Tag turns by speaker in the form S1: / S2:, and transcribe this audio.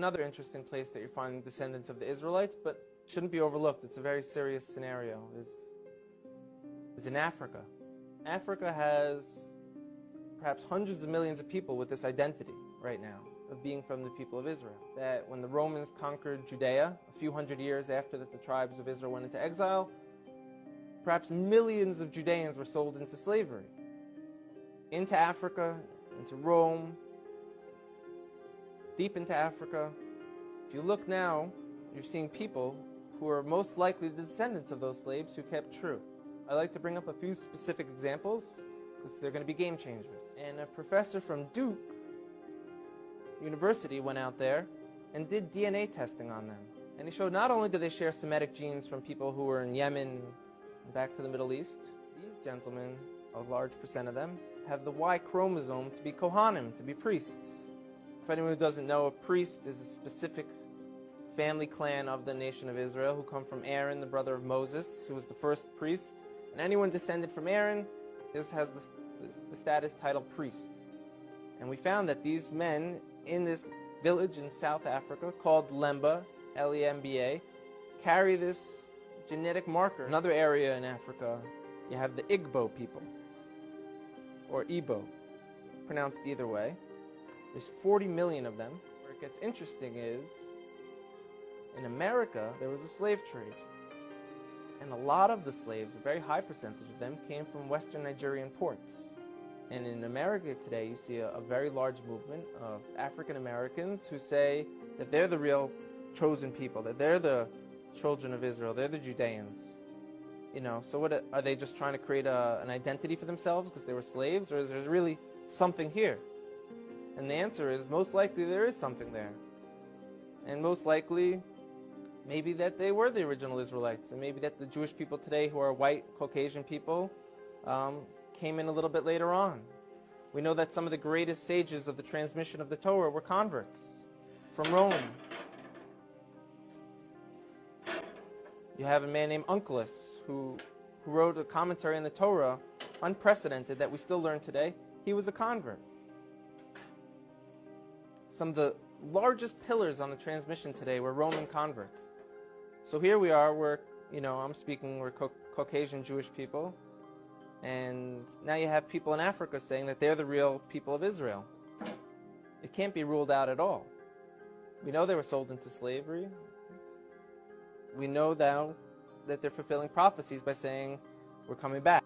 S1: Another interesting place that you're finding descendants of the Israelites, but shouldn't be overlooked. It's a very serious scenario. Is in Africa. Africa has perhaps hundreds of millions of people with this identity right now of being from the people of Israel. That when the Romans conquered Judea a few hundred years after that the tribes of Israel went into exile, perhaps millions of Judeans were sold into slavery. Into Africa, into Rome, deep into Africa. If you look now, you're seeing people who are most likely the descendants of those slaves who kept true. I like to bring up a few specific examples because they're going to be game changers. And a professor from Duke University went out there and did DNA testing on them. And he showed not only do they share Semitic genes from people who were in Yemen and back to the Middle East, these gentlemen, a large percent of them, have the Y chromosome to be Kohanim, to be priests. For anyone who doesn't know, a priest is a specific family clan of the nation of Israel who come from Aaron, the brother of Moses, who was the first priest. And anyone descended from Aaron has the status title priest. And we found that these men in this village in South Africa called Lemba, L-E-M-B-A, carry this genetic marker. Another area in Africa, you have the Igbo people, or Igbo, pronounced either way. There's 40 million of them. Where it gets interesting is, in America, there was a slave trade. And a lot of the slaves, a very high percentage of them, came from Western Nigerian ports. And in America today, you see a very large movement of African Americans who say that they're the real chosen people, that they're the children of Israel, they're the Judeans. You know, so what are they just trying to create an identity for themselves because they were slaves, or is there really something here? And the answer is most likely there is something there. And most likely, maybe that they were the original Israelites, and maybe that the Jewish people today who are white, Caucasian people came in a little bit later on. We know that some of the greatest sages of the transmission of the Torah were converts from Rome. You have a man named Onkelos who wrote a commentary on the Torah, unprecedented, that we still learn today. He was a convert. Some of the largest pillars on the transmission today were Roman converts. So here we are, we're Caucasian Jewish people, and now you have people in Africa saying that they're the real people of Israel. It can't be ruled out at all. We know they were sold into slavery. We know now that they're fulfilling prophecies by saying, we're coming back.